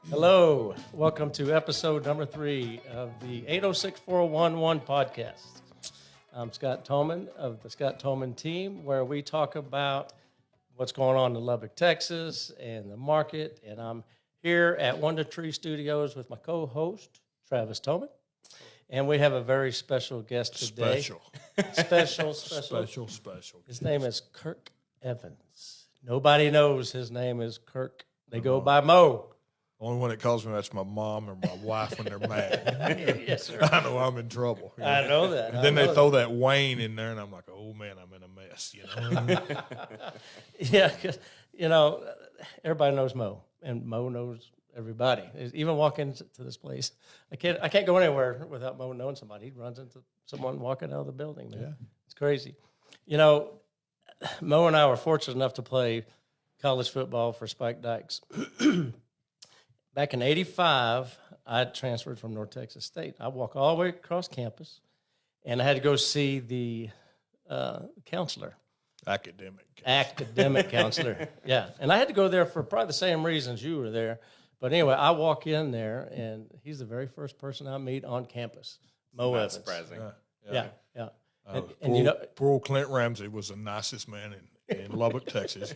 Hello, welcome to episode number 3 of the 806-411 podcast. I'm Scott Toman of the Scott Toman team, where we talk about what's going on in Lubbock, Texas, and the market. And I'm here at Wonder Tree Studios with my co-host, Travis Toman. And we have a very special guest today. Special. His name is Kirk Evans. Nobody knows his name is Kirk. They go by Mo. Only one that calls me that's my mom or my wife when they're mad. Yes, sir. I know I'm in trouble. I know that. And then they throw that Wayne in there, and I'm like, oh, man, I'm in a mess, Yeah, because, everybody knows Mo, and Mo knows everybody. Even walking to this place, I can't go anywhere without Mo knowing somebody. He runs into someone walking out of the building, man. Yeah. It's crazy. Mo and I were fortunate enough to play college football for Spike Dykes. Back in '85, I transferred from North Texas State. I walked all the way across campus, and I had to go see the counselor. Academic counselor, yeah. And I had to go there for probably the same reasons you were there. But anyway, I walk in there, and he's the very first person I meet on campus, Mo Evans. Surprising. Yeah. Poor old Clint Ramsey was the nicest man in Lubbock, Texas,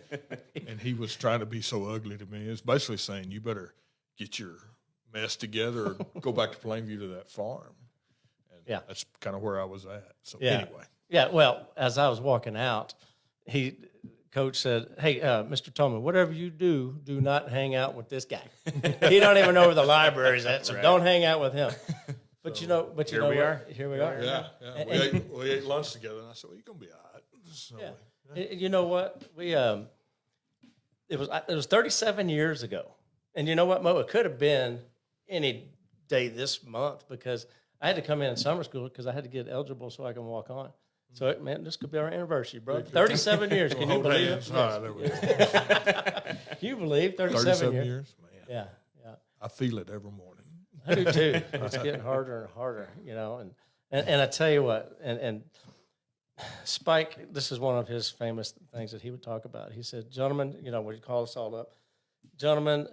and he was trying to be so ugly to me. It's basically saying, you better get your mess together or go back to Plainview to that farm. And that's kind of where I was at. So anyway. Yeah, well, as I was walking out, Coach said, hey, Mr. Toman, whatever you do not hang out with this guy. He don't even know where the library's at, so don't hang out with him. But here we are. Yeah. We ate lunch together, and I said, well, you're going to be all right. So, You know what? It was 37 years ago. And you know what, Mo? It could have been any day this month because I had to come in summer school because I had to get eligible so I can walk on. So, man, this could be our anniversary, bro. 37 years. Can you believe it? Can you believe 37 years? Man. Yeah. I feel it every morning. I do, too. It's getting harder and harder, And I tell you what, and Spike, this is one of his famous things that he would talk about. He said, gentlemen, when you call us all up, gentlemen,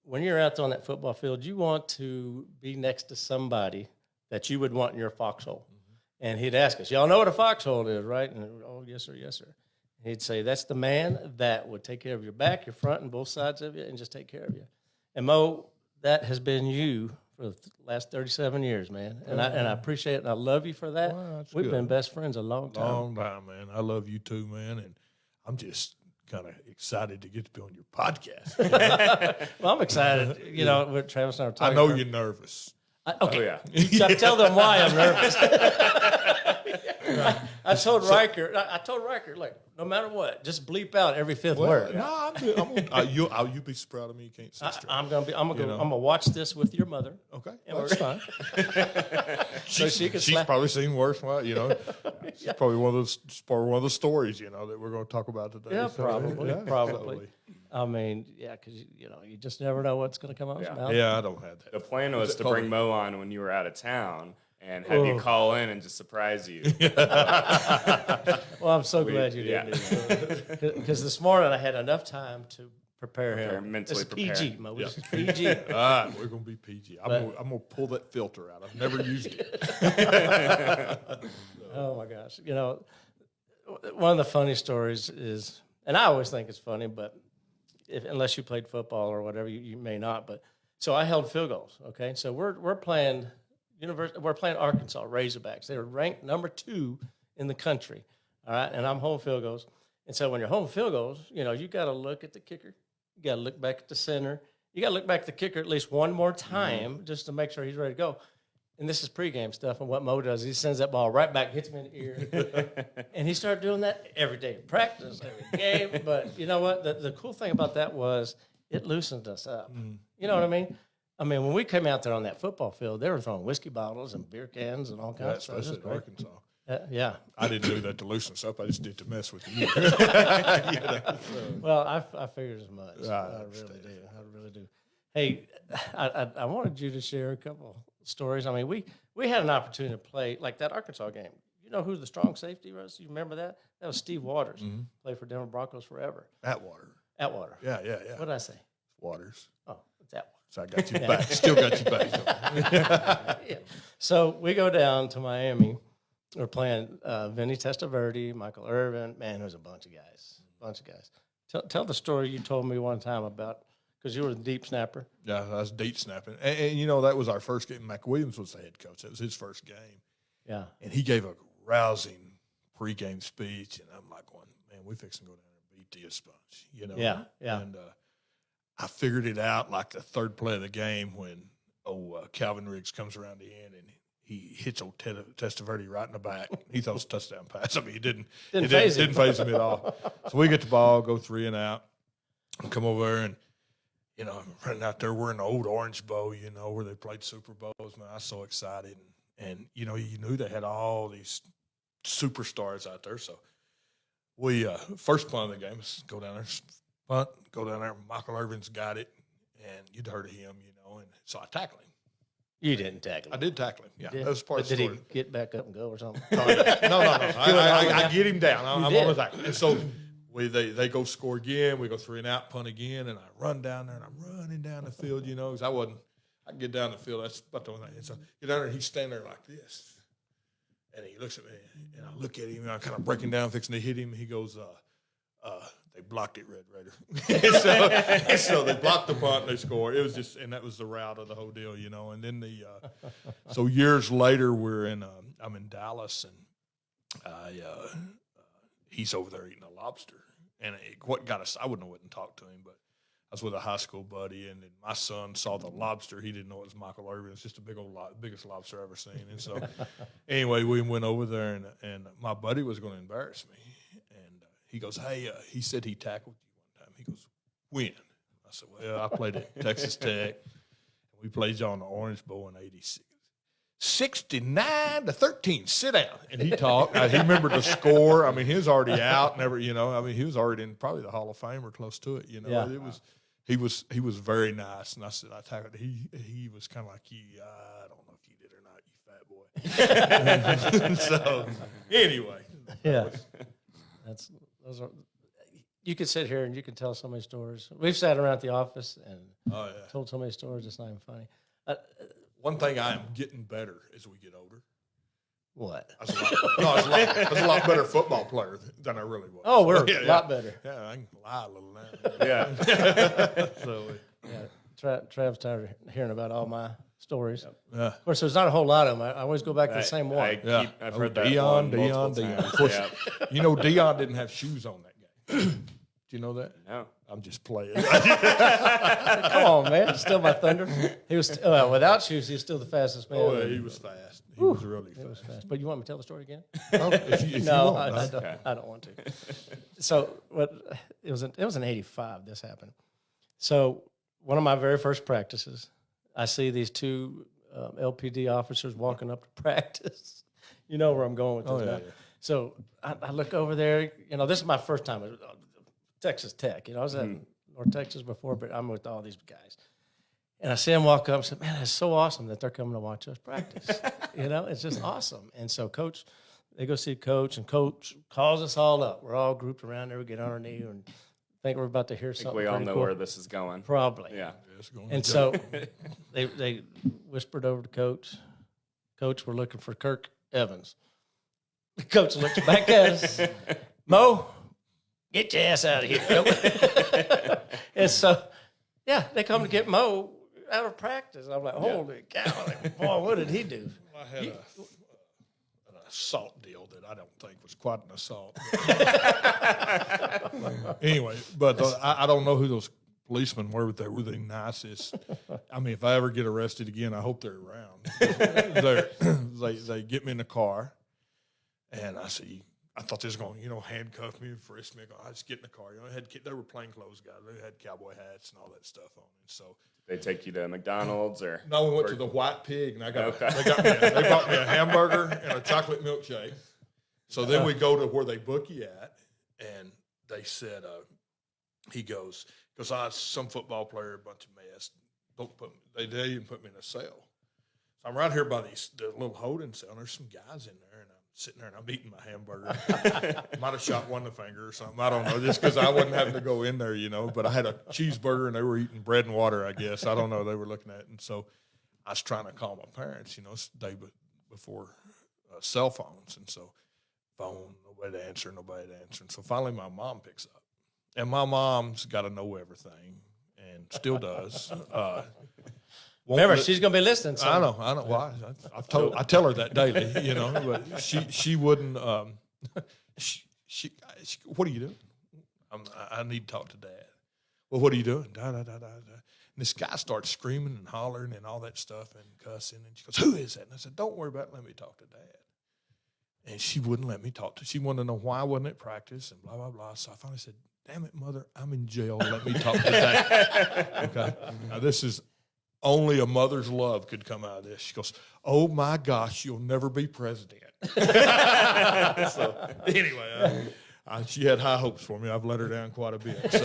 when you're out on that football field, you want to be next to somebody that you would want in your foxhole. Mm-hmm. And he'd ask us, y'all know what a foxhole is, right? And oh, yes, sir. And he'd say, that's the man that would take care of your back, your front, and both sides of you, and just take care of you. And Mo, that has been you for the last 37 years, man. And I appreciate it, and I love you for that. Well, We've been best friends a long time. Long time, man. I love you too, man. And I'm just kind of excited to get to be on your podcast. Well, I'm excited. With Travis and I were talking. I know you're nervous. Okay. Oh, yeah. Tell them why I'm nervous. I told Riker, like, no matter what, just bleep out every fifth word. No, I'm you'll be so proud of me. You can't say straight. I'm gonna watch this with your mother. Okay, and that's fine. She's probably seen worse. She's probably one of the stories that we're going to talk about today. Yeah, probably. I mean, because you just never know what's going to come out of his mouth. Yeah, I don't have that. The plan was to bring Mo on when you were out of town and have you call in and just surprise you. Well, I'm so glad you did. Because this morning I had enough time to prepare him. Mentally prepare. PG, Mo. This is PG. All right, we're going to be PG. I'm going to pull that filter out. I've never used it. Oh, my gosh. One of the funny stories is, and I always think it's funny, but unless you played football or whatever, you may not. But so I held field goals. Okay, so we're playing Arkansas Razorbacks. They were ranked number 2 in the country. All right, and I'm holding field goals. And so when you're holding field goals, you got to look at the kicker. You got to look back at the center. You got to look back at the kicker at least one more time just to make sure he's ready to go. And this is pregame stuff. And what Mo does, he sends that ball right back, hits me in the ear. And he started doing that every day, practice, every game. But you know what? The cool thing about that was it loosened us up. You know what I mean? I mean, when we came out there on that football field, they were throwing whiskey bottles and beer cans and all kinds of stuff. That's Arkansas. Yeah. I didn't do that to loosen us up. I just did to mess with you. Well, I figured as much. I really do. Hey, I wanted you to share a couple stories. I mean, we had an opportunity to play like that Arkansas game. You know who the strong safety was? You remember that? That was Steve Waters. Played for Denver Broncos forever. Atwater. Atwater. Yeah. What did I say? Waters. Oh, What's that one? So I got you back. Still got you back. Yeah. So we go down to Miami. We're playing Vinny Testaverde, Michael Irvin. Man, there's a bunch of guys. Tell the story you told me one time about, because you were the deep snapper. Yeah, I was deep snapping. And, you know, that was our first game. Mac Williams was the head coach. That was his first game. Yeah. And he gave a rousing pregame speech. And I'm like, going, man, we fixing to go down there and beat this bunch, you know? Yeah, yeah. And I figured it out like the third play of the game when Calvin Riggs comes around the end and he hits old Testaverde right in the back. He throws a touchdown pass. I mean, it didn't phase him at all. So we get the ball, go 3 and out, and come over there and, you know, I'm running out there wearing an old Orange Bowl, you know, where they played Super Bowls. Man, I was so excited. And you know, you knew they had all these superstars out there. So we, first play of the game is go down there, punt, go down there. Michael Irvin's got it, and you'd heard of him, you know. And so I tackled him. You didn't tackle him. I did tackle him. Yeah, Did? that was part of the Did story. he get back up and go or something? No. I get him down. I'm on the tackle. And so they go score again. We go 3 and out, punt again, and I run down there, and I'm running down the field, you know, because I can get down the field. That's about the only thing. And so get down there, and he's standing there like this. And he looks at me, and I look at him, and I'm kind of breaking down, fixing to hit him. He goes, they blocked it, Red Raider. so they blocked the punt, and they scored. It was just, and that was the route of the whole deal, you know. And then so years later, I'm in Dallas, and he's over there eating a lobster. And what got us, I wouldn't talk to him, but I was with a high school buddy, and then my son saw the lobster. He didn't know it was Michael Irvin. It's just the biggest lobster I've ever seen. And so, anyway, we went over there, and my buddy was going to embarrass me. And he goes, hey, he said he tackled you one time. He goes, when? I said, well, I played at Texas Tech. We played you on the Orange Bowl in '86. 69-13. Sit down. And he talked. He remembered the score. I mean, he was already out. Never, you know. I mean, he was already in probably the Hall of Fame or close to it. You know, Yeah. He was very nice. And I said, I tackled. He was kind of like you. I don't know if you did or not, you fat boy. So anyway, Yeah. Those are. You could sit here and you could tell so many stories. We've sat around the office and told so many stories. It's not even funny. One thing I am getting better as we get older. What? I was a lot better football player than I really was. Oh, we're a lot better. Yeah, I can lie a little now. Yeah. So, Trav's tired of hearing about all my stories. yeah. Of course, there's not a whole lot of them. I always go back to the same one. I've heard that Dion. one multiple times. Of course, Yeah. you know, Dion didn't have shoes on that game. Do you know that? No. I'm just playing. Come on, man. Still my thunder. He was without shoes. He's still the fastest man. Oh, yeah, he was fast. He was really fast. It was fast. But you want me to tell the story again? Oh, if you No, want. I don't want to. So it was in '85. This happened. So one of my very first practices, I see these two LPD officers walking up to practice. You know where I'm going with this. Oh, yeah, now. yeah. So I look over there. You know, this is my first time at Texas Tech. You know, I was at North Texas before, but I'm with all these guys. And I see them walk up and say, man, it's so awesome that they're coming to watch us practice. You know, it's just awesome. And so they go see Coach, and Coach calls us all up. We're all grouped around there. We get on our knee and think we're about to hear something. We all pretty know cool. where this is going. Probably. Yeah. And so they whispered over to Coach. Coach, we're looking for Kirk Evans. The coach looks back at us. Mo, get your ass out of here. And so, yeah, they come to get Mo out of practice. I'm like, holy cow. Boy, what did he do? I had an assault deal that I don't think was quite an assault. Anyway, but I don't know who those policemen were, but they were the nicest. I mean, if I ever get arrested again, I hope they're around. They get me in the car, and I see. I thought they was going to, handcuff me and frisk me. I just get in the car. They were plainclothes guys. They had cowboy hats and all that stuff on. And so They take you to McDonald's or? no, we went to the White Pig, and they bought me a hamburger and a chocolate milkshake. So then we go to where they book you at, and they said, he goes, because I was some football player, a bunch of mess. They didn't put me in a cell. So I'm right here by the little holding cell. And there's some guys in there, and I'm sitting there and I'm eating my hamburger. Might have shot one in the finger or something. I don't know, just because I wasn't having to go in there, But I had a cheeseburger and they were eating bread and water, I guess. I don't know. They were looking at it. And so I was trying to call my parents, it's the day before cell phones. And so phone, nobody to answer. And so finally my mom picks up. And my mom's got to know everything and still does. Remember, she's going to be listening. So. I know. Why? I tell her that daily, But she wouldn't. She what are you doing? I need to talk to Dad. Well, what are you doing? Da, da, da, da, da. And this guy starts screaming and hollering and all that stuff and cussing. And she goes, "Who is that?" And I said, "Don't worry about it. Let me talk to Dad." And she wouldn't let me talk to. She wanted to know why I wasn't at practice and blah blah blah. So I finally said, "Damn it, Mother, I'm in jail. Let me talk to Dad." Okay. Now this is. Only a mother's love could come out of this. She goes, "Oh my gosh, you'll never be president." So anyway, she had high hopes for me. I've let her down quite a bit. So.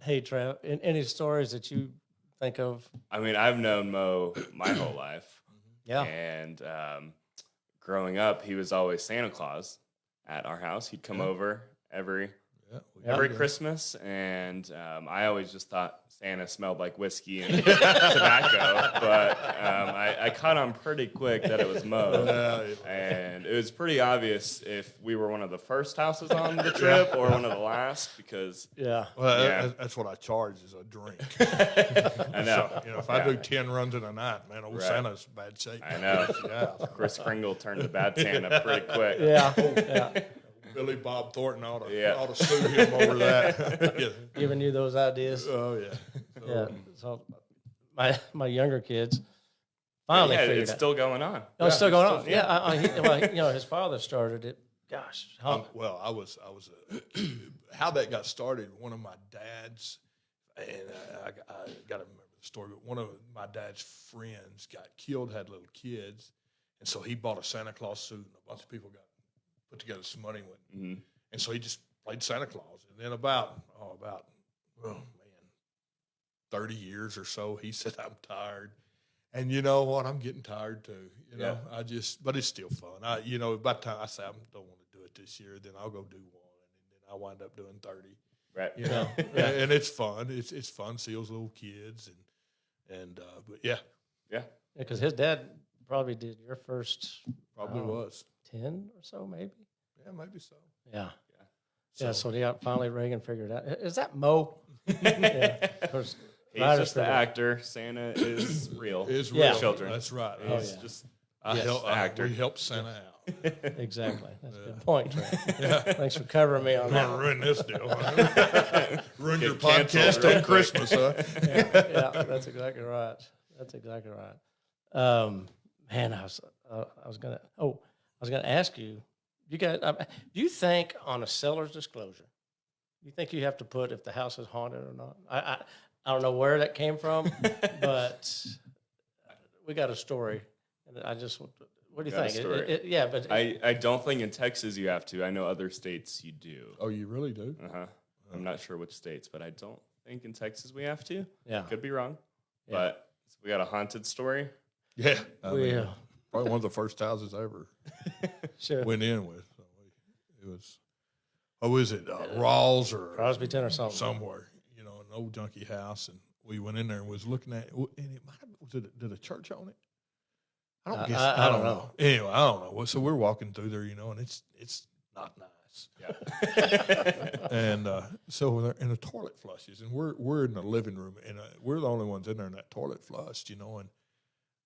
Hey, Trav, any stories that you think of? I mean, I've known Mo my whole life. Yeah. And growing up, he was always Santa Claus at our house. He'd come over every Christmas, and I always just thought Santa smelled like whiskey and tobacco, but I caught on pretty quick that it was Mo, and it was pretty obvious if we were one of the first houses on the trip or one of the last, because that's what I charge is a drink. I know. So, if I do 10 runs in a night, man, old Santa's in bad shape. I know. Chris Kringle turned to bad Santa pretty quick. Yeah. Billy Bob Thornton ought to sue him over that. Giving you those ideas. Oh, yeah. So my younger kids finally figured it's still going on. Oh, it's still going on. Yeah. His father started it. Gosh. I was how that got started. One of my dad's, and I got to remember the story, but one of my dad's friends got killed, had little kids, and so he bought a Santa Claus suit, and a bunch of people put together some money with him. Mm-hmm. And so he just played Santa Claus. And then about 30 years or so, he said, "I'm tired." And you know what? I'm getting tired too. But it's still fun. By the time I say I don't want to do it this year, then I'll go do one. And then I wind up doing 30. Right. And it's fun. It's fun. See those little kids. But yeah. Yeah, because his dad probably did your first. Probably was. 10 or so, maybe. Yeah, maybe so. Yeah. So finally Reagan figured out. Is that Mo? Of course, he's just the actor. Santa is real. Is real. Children. That's right. He's just actor. We helped Santa out. Exactly. That's a good point, Trey. Thanks for covering me on that. I'm going to ruin this deal. Huh? Ruin your podcast on Christmas, huh? Yeah, that's exactly right. Man, I was going to ask you, you guys, do you think on a seller's disclosure, you think you have to put if the house is haunted or not? I don't know where that came from, but we got a story. And what do you think? But I don't think in Texas you have to. I know other states you do. Oh, you really do? Uh-huh. I'm not sure which states, but I don't think in Texas we have to. Yeah. Could be wrong. Yeah. But we got a haunted story. Yeah. Probably one of the first houses I ever went in with. So it was, is it Rawls or Crosby 10 or something. Somewhere, an old junky house. And we went in there and was looking at it. And it might have, did a church own it? I don't know. Anyway, I don't know. So we're walking through there, and it's not nice. Yeah. And so and the toilet flushes, and we're in the living room, and we're the only ones in there, and that toilet flushed, and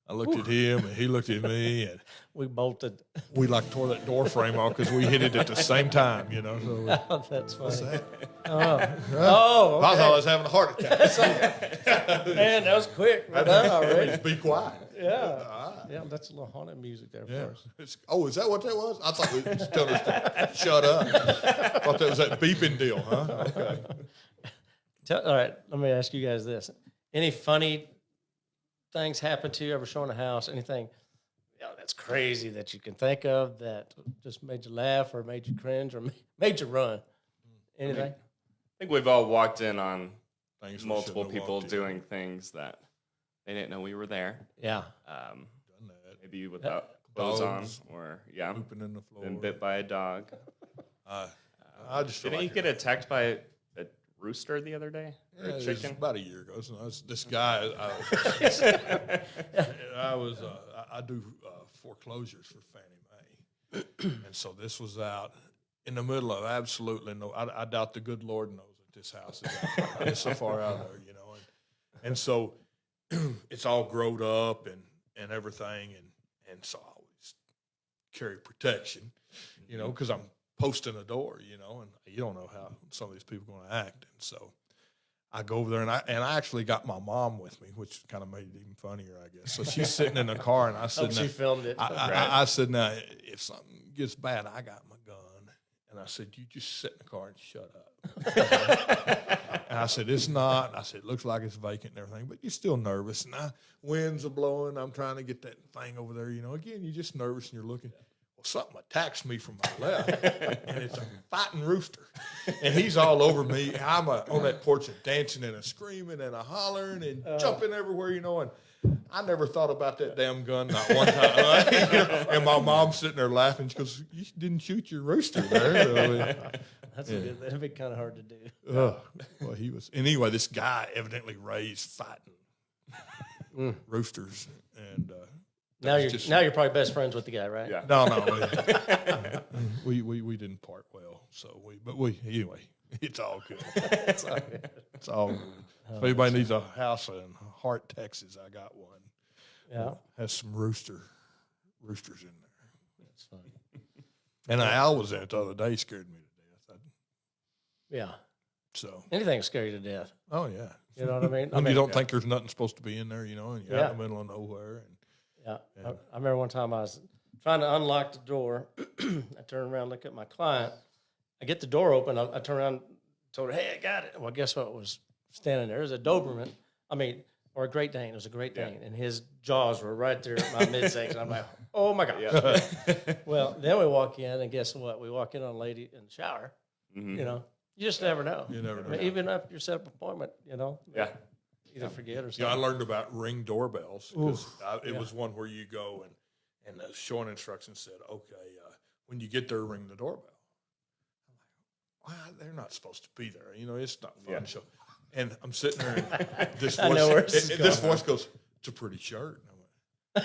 I looked at him, and he looked at me, and we bolted. We tore that door frame off because we hit it at the same time, So that's funny. What's that? Okay. I thought I was having a heart attack. Man, that was quick. We're done already. Just be quiet. Yeah. Yeah, that's a little haunted music there for us. Is that what that was? I thought we were just telling us to shut up. I thought that was that beeping deal, huh? Okay. All right, let me ask you guys this. Any funny things happen to you ever showing a house? Anything that's crazy that you can think of that just made you laugh or made you cringe or made you run? Anything? I think we've all walked in on multiple have people doing things that they didn't know we were there. Yeah. Maybe without clothes on, Dogs or pooping in the floor. been bit by a dog. I just feel Didn't like you get attacked by a rooster the other day? Or yeah, a it was chicken? about a year ago. So this guy, I do foreclosures for Fannie Mae, and so this was out in the middle of absolutely no. I doubt the good Lord knows that this house is out, it's so far out there, and so it's all growed up and everything, and so I always carry protection, because I'm posting a door, and you don't know how some of these people are going to act, and so I go over there, and I actually got my mom with me, which kind of made it even funnier, I guess. So she's sitting in the car, and I said, She filmed it. I said, now, if something gets bad, I got my gun. And I said, you just sit in the car and shut up. And I said, it's not. I said, it looks like it's vacant and everything, but you're still nervous. And winds are blowing. I'm trying to get that thing over there. Again, you're just nervous and you're looking. Well, something attacks me from my left, and it's a fighting rooster. And he's all over me. I'm on that porch and dancing and screaming and hollering and jumping everywhere, and I never thought about that damn gun, not one time. And my mom's sitting there laughing. She goes, you didn't shoot your rooster there. That'd be kind of hard to do. Well, he was. And anyway, this guy evidently raised fighting roosters. And now you're probably best friends with the guy, right? Yeah. no. We didn't part well. So anyway, it's all good. It's all good. It's all good. If anybody needs a house in Hart, Texas, I got one. Yeah. Has some roosters in there. That's funny. And an owl was in it the other day, scared me to death. Yeah. So Anything scary to death. oh yeah. You know what I mean? When you don't think there's nothing supposed to be in there, and you're out Yeah. in the middle of nowhere. Yeah. I remember one time I was trying to unlock the door. I turned around, look at my client. I get the door open. I turn around, told her, hey, I got it. Well, guess what was standing there? It was a Doberman. Or a Great Dane. It was a Great Dane. And his jaws were right there at my midsection. I'm like, oh, my God. Yeah. Well, then we walk in, and guess what? We walk in on a lady in the shower. Mhm. You just never know. You never know. Even after you set up an appointment, Yeah. either forget or I something. learned about Ring doorbells because it was one where you go and the showing instructions said, okay, when you get there, ring the doorbell. I'm like, why? They're not supposed to be there. It's not fun. Yeah. So, and I'm sitting there, and this I know where voice, this is this going. voice goes, it's a pretty shirt. And I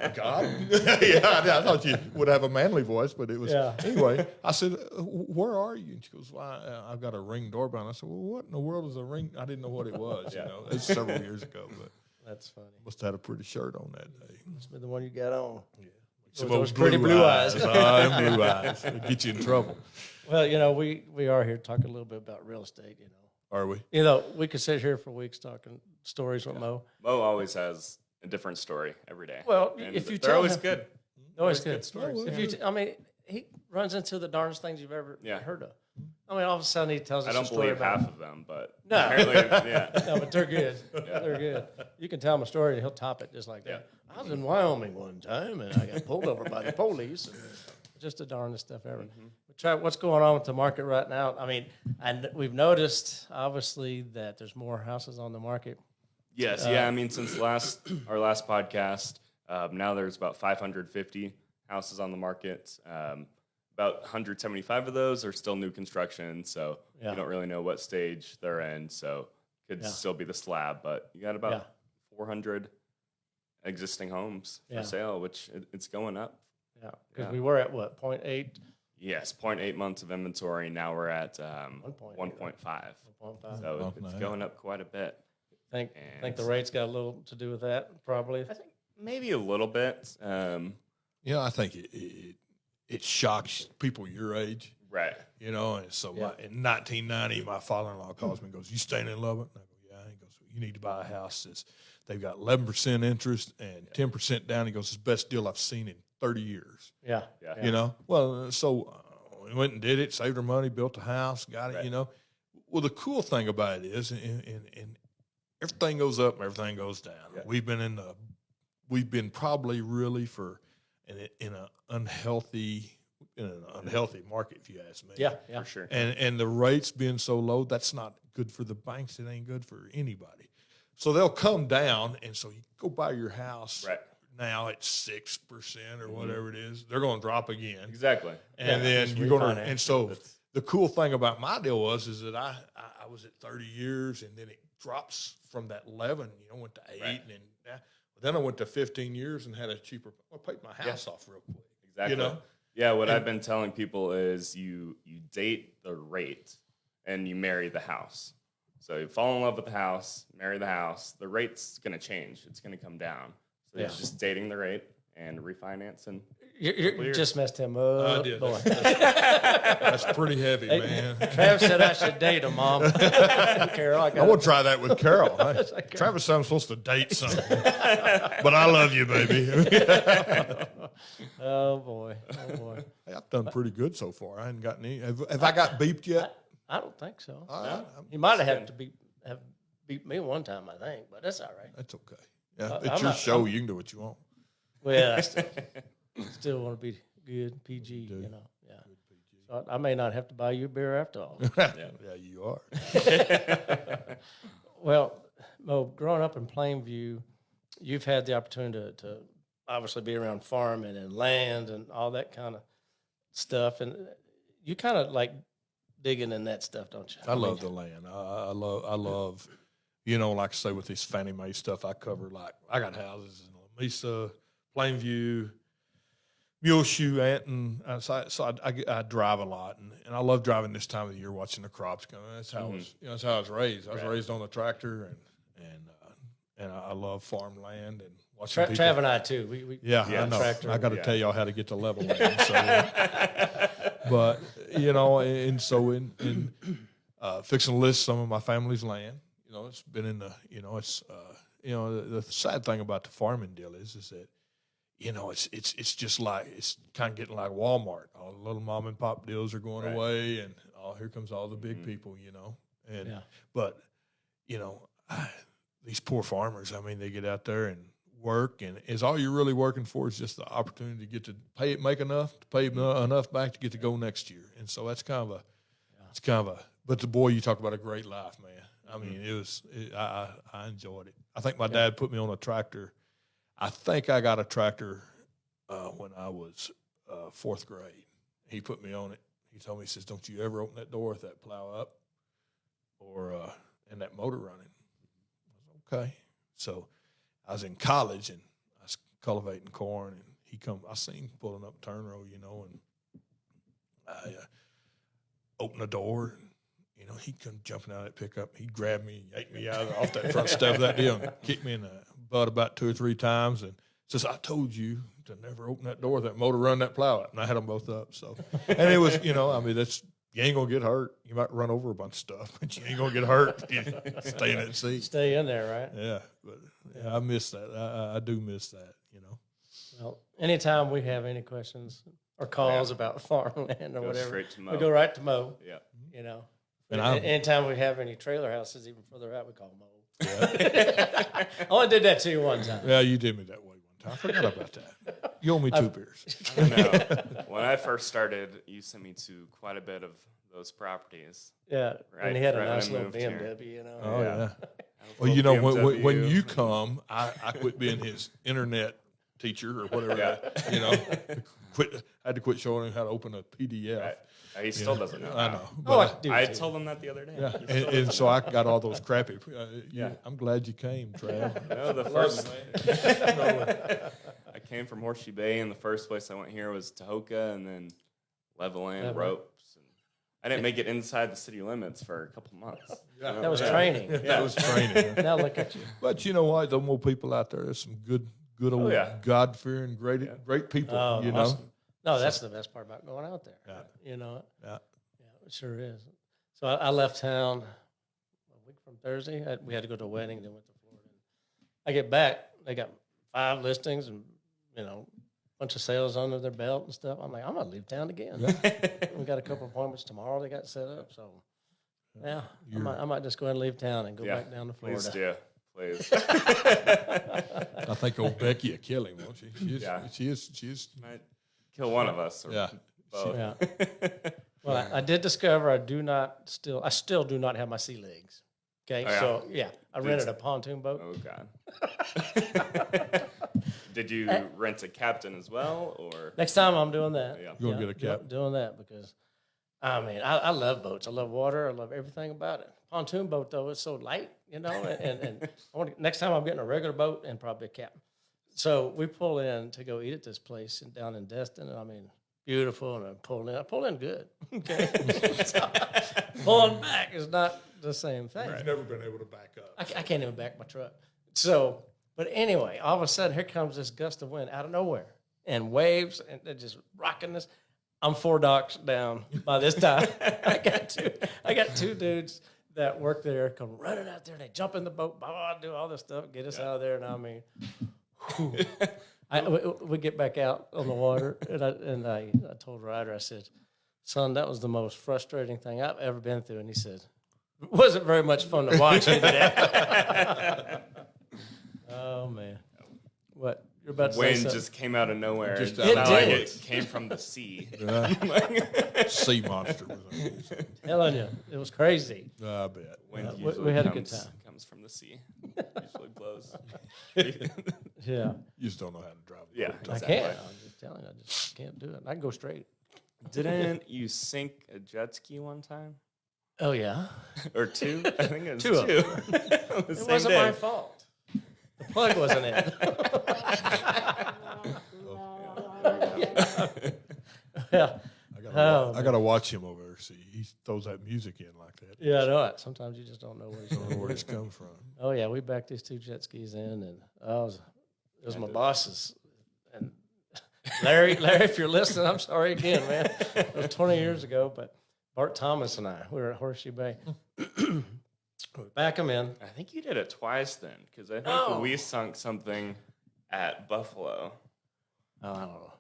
went, God? I thought you would have a manly voice, but it was. Yeah. Anyway, I said, where are you? And she goes, well, I've got a Ring doorbell. And I said, well, what in the world is a Ring? I didn't know what it was. It's several years ago, but That's funny. must have had a pretty shirt on that day. Must be the one you got on. Yeah. Those pretty blue eyes. Them blue eyes. It'll get you in trouble. Well, we are here talking a little bit about real estate, Are we? We could sit here for weeks talking stories with Mo. Mo always has a different story every day. Well, And if you they're tell always him- good. Always good good. stories. If you, he runs into the darndest things you've ever Yeah. heard of. All of a sudden he tells us I a don't story believe about half of them, but No. apparently, yeah. No, but they're good. They're good. You can tell him a story and he'll top it just like that. I was in Wyoming one time and I got pulled over by the police. And just the darndest stuff ever. But Trav, what's going on with the market right now? And we've noticed obviously that there's more houses on the market. Yes, since our last podcast, now there's about 550 houses on the market. About 175 of those are still new construction, so Yeah. you don't really know what stage they're in. So could still be the slab, but you got about 400 existing homes for sale, which it's going up. Yeah, because we were at what, 0.8? Yes, 0.8 months of inventory. Now we're at 1.5. 1.5. 1.5. So Oh, it's nice. going up quite a bit. Think And- the rates got a little to do with that, probably. I think maybe a little bit. I think it shocks people your age. Right. And so in 1990, my father-in-law calls me and goes, you staying in Lubbock? And I go, yeah. He goes, you need to buy a house they've got 11% interest and 10% down. He goes, it's the best deal I've seen in 30 years. Yeah. Well, so we went and did it, saved our money, built a house, got it, Right. Well, the cool thing about it is, and everything goes up and everything goes down. Yeah. We've been probably really in an unhealthy market, if you ask me. Yeah. For sure. And the rates being so low, that's not good for the banks. It ain't good for anybody. So they'll come down, and so you go buy your house Right. now it's 6% or whatever it is. They're going to drop again. Exactly. And then just you're going to, refinance. and so the cool thing about my deal is that I was at 30 years, and then it drops from that 11, went to 8, Right. and then I went to 15 years and had a cheaper. I paid my house off real quick. Exactly. Yeah, what I've been telling people is you date the rate and you marry the house. So you fall in love with the house, marry the house. The rate's going to change. It's going to come down. So it's just dating the rate and refinance. And You just messed him up. I did. Boy. That's pretty heavy, man. Travis said I should date him, Mom. Carol, I want to try that with Carol. Travis said I'm supposed to date something, but I love you, baby. Oh boy. Hey, I've done pretty good so far. I hadn't gotten any. Have I got beeped yet? I don't think so. All right. He might have had to have beat me one time, I think, but that's all right. That's okay. Yeah, I'm it's your not- show. You can do what you want. Well, I still want to be good, PG, Yeah. So I may not have to buy you a beer after all. Yeah, you are. Well, Mo, growing up in Plainview, you've had the opportunity to obviously be around farming and land and all that kind of stuff, and you kind of like digging in that stuff, don't you? I love the land. I love, like I say with this Fannie Mae stuff, I cover I got houses in La Mesa, Plainview, Muleshoe, Anton. So I drive a lot, and I love driving this time of the year, watching the crops come. That's how that's how I was raised. I was raised on the tractor, and I love farmland and watching people. Trav and I too. We I know. tractor. I got to tell y'all how to get to level land. So, but and so in fixing to list some of my family's land. It's been in the. The sad thing about the farming deal is that. It's just like it's kind of getting like Walmart. All the little mom and pop deals are going away, and here comes all the big people. But these poor farmers. I mean, they get out there and work, and is all you're really working for is just the opportunity to get to make enough to pay enough back to get to go next year. And so that's kind of a. But the boy, you talk about a great life, man. I mean, I enjoyed it. I think my dad put me on a tractor. I think I got a tractor when I was fourth grade. He put me on it. He told me, he says, "Don't you ever open that door with that plow up or and that motor running." I was okay. So I was in college and I was cultivating corn, and I seen him pulling up turn row, and I opened the door, and he'd come jumping out of that pickup. He'd grab me, yank me off that front step of that deal, and kick me in the butt about 2 or 3 times, and says, "I told you to never open that door with that motor, run that plow up." And I had them both up. So, and it was, that's, you ain't gonna get hurt. You might run over a bunch of stuff, but you ain't gonna get hurt. Stay in that seat. Stay in there, right? Yeah, but I miss that. I do miss that. Well, anytime we have any questions or calls about farmland or Go whatever, straight to Mo. we go right to Mo. Yeah. And anytime we have any trailer houses even further out, we call Mo. I only did that to you one time. Yeah, you did me that way one time. I forgot about that. You owe me 2 beers. I know. When I first started, you sent me to quite a bit of those properties. Yeah, Right, and he had a right when I nice little moved here. BMW, Oh Yeah. yeah. Well, Well, when BMW. you come, I quit being his internet teacher or whatever. I had to quit showing him how to open a PDF. Right. He still doesn't know. I know. Oh, I But, do I too. told him that the other day. yeah, He still and so I got all those crappy. Yeah. I'm glad you came, Trav. No, the first I came from Horseshoe Bay, and the first place I went here was Tahoka, and then Levelland, Level. Ropes. And I didn't make it inside the city limits for a couple months. That was training. That was training. Now look at you. But you know what? There are more people out there. There's some good old God fearing, great people. Oh, you know. awesome. No, that's the best part about going out there. Yeah. Yeah, Yeah. it sure is. So I left town a week from Thursday. We had to go to a wedding, then went to Florida. I get back, they got 5 listings and, a bunch of sales under their belt and stuff. I'm like, I'm going to leave town again. We got a couple appointments tomorrow they got set up. So, yeah, I might just go ahead and leave town and go back down to Florida. Please do. Please. I think old Becky will kill him, won't she? She is. Might kill one of us. Or Yeah. both. Yeah. Well, I did discover I still do not have my sea legs. Okay, Oh, yeah. so yeah, I rented a pontoon boat. Oh God. Did you rent a captain as well, or Next time I'm doing that. Yeah. You gonna get a cap? Doing that because, I mean, I love boats. I love water. I love everything about it. Pontoon boat though, it's so light, and I want next time I'm getting a regular boat and probably a captain. So we pull in to go eat at this place down in Destin, and I mean, beautiful, and I pull in good. Okay, so, pulling back is not the same thing. You've never been able to back up. I can't even back my truck. So, but anyway, all of a sudden, here comes this gust of wind out of nowhere and waves, and they're just rocking this. I'm 4 docks down by this time. I got two dudes that work there come running out there, and they jump in the boat, blah, blah, do all this stuff, get us out of there. And I mean, we get back out on the water, and I told Ryder, I said, son, that was the most frustrating thing I've ever been through. And he said, it wasn't very much fun to watch you today. Oh, man. What? You're about to say wind something. just came out of nowhere? Just It out sounded of like nowhere. it came from the sea. Sea monster was on Telling you, it was crazy. I bet. Wind we usually had a good time. Comes from the sea. Usually blows. Yeah. You just don't know how to drive. a Yeah. boat. I Exactly. can't. I'm just telling you, I just can't do it. I can go straight. Didn't you sink a jet ski one time? Oh, yeah? Or two? I think it was Two of two. them. The It same wasn't day. my fault. The plug wasn't in. Yeah. I gotta watch him over there. See, he throws that music in like that. Yeah, I know it. Sometimes you just don't know where he's I don't know where going. it's come from. Oh, yeah, we backed these 2 jet skis in, and it was my boss's. And Larry, if you're listening, I'm sorry again, man. It was 20 years ago, but Bart Thomas and I, we were at Horseshoe Bay. We back them in. I think you did it twice then, because I think No. we sunk something at Buffalo. Oh, I don't know.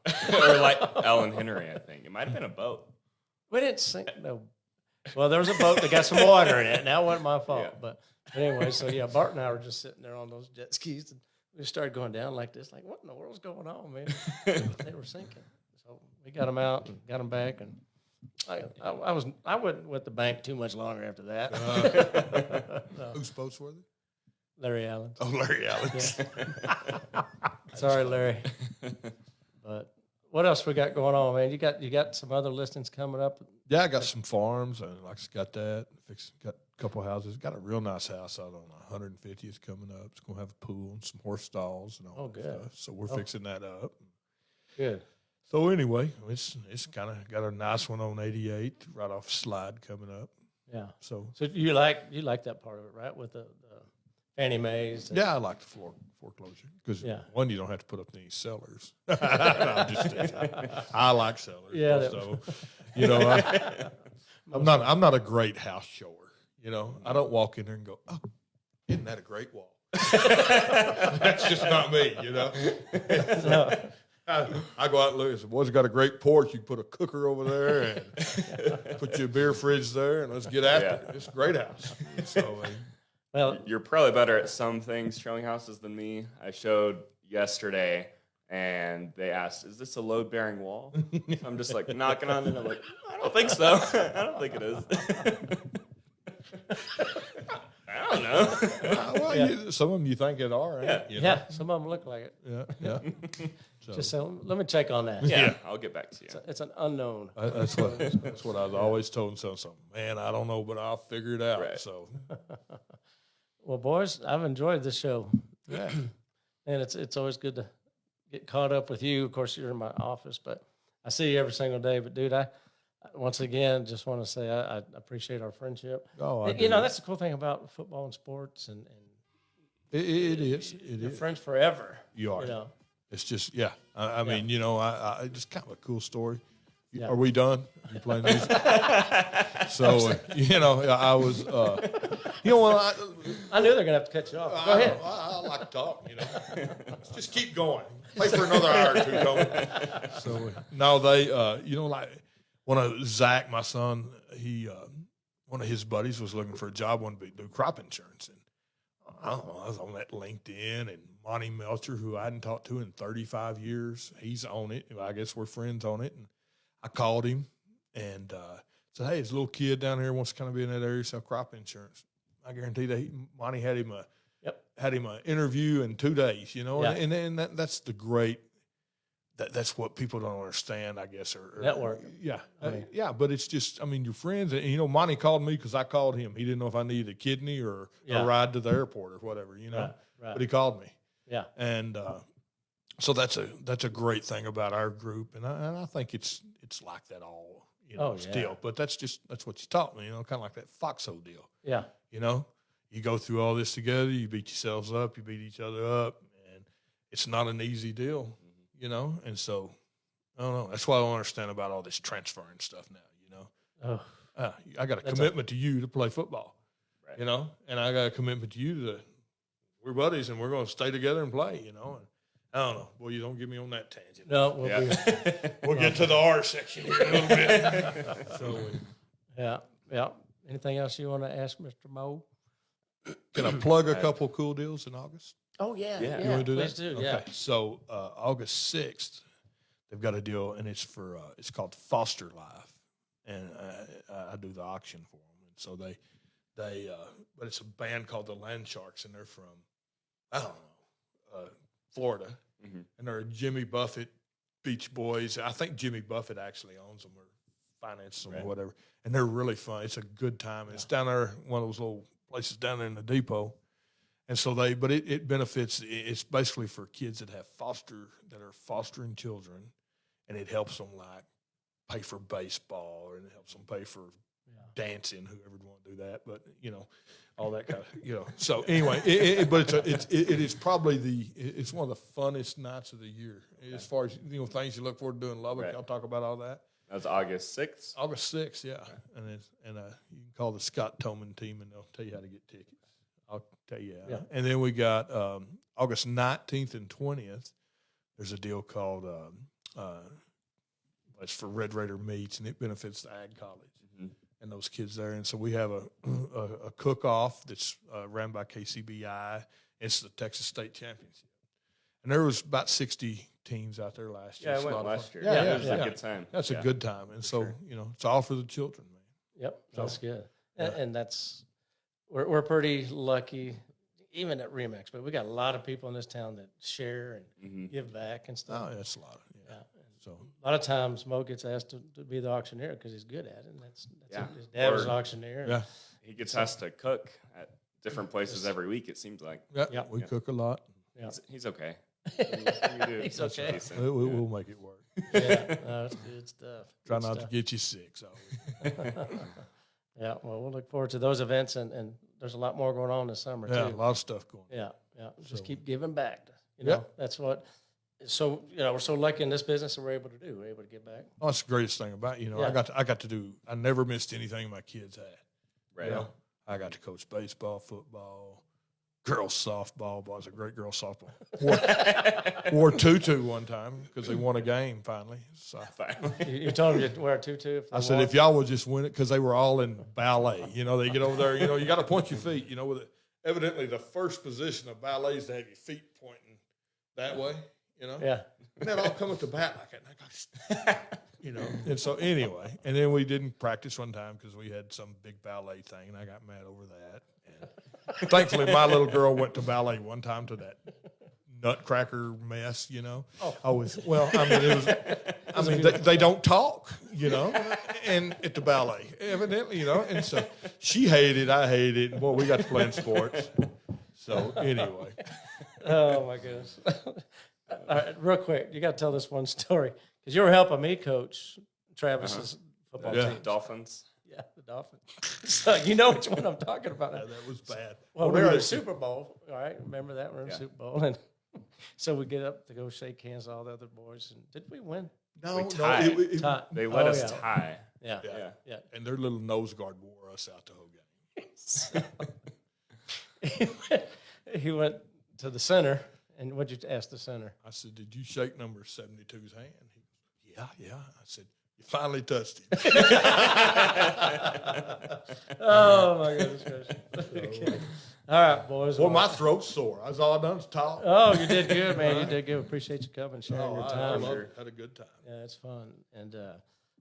Or like Ellen Henry, I think. It might have been a boat. We didn't sink no. Well, there was a boat that got some water in it, and that wasn't my fault. Yeah. But anyway, so yeah, Bart and I were just sitting there on those jet skis, and we started going down like this, like, what in the world's going on, man? They were sinking. So we got them out and got them back, and I wasn't with the bank too much longer after that. No. Whose boats were they? Larry Allen. Oh, Larry Alex. Sorry, Larry. But what else we got going on, man? You got some other listings coming up. Yeah, I got some farms, and got that. Got a couple houses. Got a real nice house out on 150th coming up. It's gonna have a pool and some horse stalls and all that good. stuff. So we're fixing that up. Good. So anyway, it's kind of got a nice one on 88 right off Slide coming up. Yeah. So So you like that part of it, right? With the Fannie Mae's. and- yeah, I like the foreclosure because Yeah. one, you don't have to put up any sellers. No, I'm just kidding. I like sellers. Yeah, So I'm not a great house shower. I don't walk in there and go, oh, isn't that a great wall? That's just not me. I go out and look and say, boys, got a great porch. You can put a cooker over there and put your beer fridge there, and let's get after it. It's a great house. So, Well, You're probably better at some things showing houses than me. I showed yesterday, and they asked, is this a load-bearing wall? So I'm just like knocking on it, and I'm like, I don't think so. I don't think it is. I don't know. well, some of them you think it are, right? yeah, some of them look like it. Yeah. So, Just so, let me check on that. Yeah, I'll get back to you. It's an unknown. that's what I was always told something. Man, I don't know, but I'll figure it out. Right. So, Well, boys, I've enjoyed this show, yeah. and it's always good to get caught up with you. Of course, you're in my office, but I see you every single day. But dude, I once again just want to say I appreciate our friendship. Oh, That's the cool thing about football and sports, and it is. It you're is. friends forever. You are. You know. It's just, yeah. I mean, I just kind of a cool story. Yeah. Are we done? Are you playing music? So, I was, I knew they're gonna have to cut you off. Go ahead. I like to talk, Just keep going. Play for another hour or two, Tony. So, no, they, like one of Zach, my son, one of his buddies was looking for a job, wanted to do crop insurance. And I don't know, I was on that LinkedIn, and Monty Melcher, who I hadn't talked to in 35 years, he's on it. I guess we're friends on it. And I called him and said, hey, this little kid down here wants to kind of be in that area, sell crop insurance. I guarantee that Monty had him a Yep. had him an interview in 2 days. Yeah. And that's the great. That's what people don't understand, I guess. Or Network. Yeah, I mean- yeah. But it's just, I mean, your friends. And, Monty called me because I called him. He didn't know if I needed a kidney or Yeah. a ride to the airport or whatever. Right. But he called me. Yeah. And so that's a great thing about our group, and I think it's like that all still. But that's what you taught me, kind of like that foxhole deal. Yeah. You go through all this together, you beat yourselves up, you beat each other up, and it's not an easy deal, And so I don't know. That's what I don't understand about all this transferring stuff now. I got a commitment to you to play football, Right. and I got a commitment to you to. We're buddies, and we're going to stay together and play, And I don't know. Boy, you don't get me on that tangent. No, We'll get to the R section here in a little bit. So, yeah. Anything else you want to ask Mr. Moe? can I plug a couple cool deals in August? Oh, yeah. Yeah. You want to do Please that? do, yeah. Okay. So, August 6th, they've got a deal, and it's it's called Foster Life, and I do the auction for them. And so but it's a band called the Land Sharks, and they're from, I don't know, Florida. Mm-hmm. And they're Jimmy Buffett Beach Boys. I think Jimmy Buffett actually owns them or finances them or whatever. And they're really fun. It's a good time. And it's down there, one of those little places down there in the depot. And so but it benefits. It's basically for kids that are fostering children, and it helps them like pay for baseball, and it helps them pay for dancing. Whoever would want to do that, but all that kind of So anyway, but it is probably it's one of the funnest nights of the year as far as things you look forward to doing in Lubbock. Right. I'll talk about all that. That's August 6th. August 6th, yeah, and you can call the Scott Toman team, and they'll tell you how to get tickets. I'll tell you. Yeah. And then we got August 19th and 20th. There's a deal called it's for Red Raider Meats, and it benefits the Ag College. Mm-hmm. And those kids there. And so we have a cook-off that's run by KCBI. It's the Texas State Championship. And there was about 60 teams out there last year. Yeah, It's I a went lot of last fun. year. Yeah, It was a good time. That's a good time. And so, it's all for the children, man. Yep, that's good. And that's we're pretty lucky, even at Remax. But we got a lot of people in this town that share and give back and stuff. Oh, that's a lot. Yeah. So a lot of times Mo gets asked to be the auctioneer because he's good at it. And that's his dad Or- was an auctioneer. yeah, He gets asked to cook at different places every week, it seems like. yeah, we cook a lot. Yeah. He's okay. We do He's okay. decent. We'll make it work. Yeah, no, that's good stuff. Try Good not stuff. to get you sick. So Yeah, well, we'll look forward to those events, and there's a lot more going on this summer yeah, a too. lot of stuff going. Yeah, just So- keep giving back. Yeah. That's what. So we're so lucky in this business that we're able to do. We're able to give back. Oh, that's the greatest thing about Yeah. I got to do. I never missed anything my kids had. Right. You know, I got to coach baseball, football, girls softball. Boy, I was a great girls softball. Wore tutu one time because they won a game finally. So You told them to wear a tutu. If they I said, if y'all would just win it, because they were all in ballet. They get over there. You got to point your feet. With it. Evidently, the first position of ballet is to have your feet pointing that way. Yeah. And that all come at the bat like that. And I go, And so anyway, and then we didn't practice one time because we had some big ballet thing, and I got mad over that. And thankfully, my little girl went to ballet one time to that nutcracker mess. They don't talk. And at the ballet, evidently, and so she hated it, I hated it, and boy, we got to playing sports. So anyway, Oh my goodness. All right, real quick, you got to tell this one story because you were helping me coach Travis's football Yeah. team. Dolphins. Yeah, the Dolphins. So you know which one I'm talking about. that was bad. Well, What we do were we in the do? Super Bowl, all right? Remember that? We were in the Yeah. Super Bowl. And so we get up to go shake hands with all the other boys. And did we win? No, We no, tied. They let us yeah. tie. Yeah. Yeah. Yeah. and their little nose guard wore us out the whole game. He went to the center. And what'd you ask the center? I said, "Did you shake number 72's hand?" He goes, "Yeah." I said, "You finally touched him." Oh, my goodness gracious. Okay. All right, boys. Well, my throat's sore. That's all I done is talk. Oh, you did good, man. You did good. Appreciate you coming, sharing your I time. loved it. Had a good time. Yeah, it's fun. And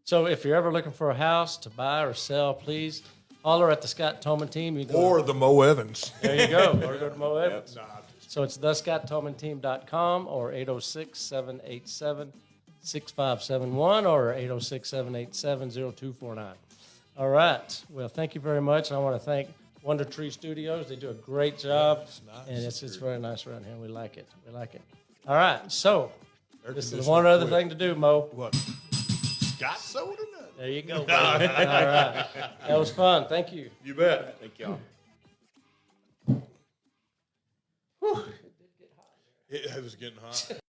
so if you're ever looking for a house to buy or sell, please holler at the Scott Tolman team. You go Or the Mo Evans. there you go. Or go to Mo Evans. So it's thescotttolmanteam.com or 806-787-6571 or 806-787-0249. All right. Well, thank you very much. And I want to thank Wonder Tree Studios. They do a great job. It's nice. And it's very nice around here. We like it. We like it. All right. So this is conditioning one other quit. thing to do, Mo. What? Scott soda nut. There you go. All right. That was fun. Thank you. You bet. Thank y'all. It was getting hot.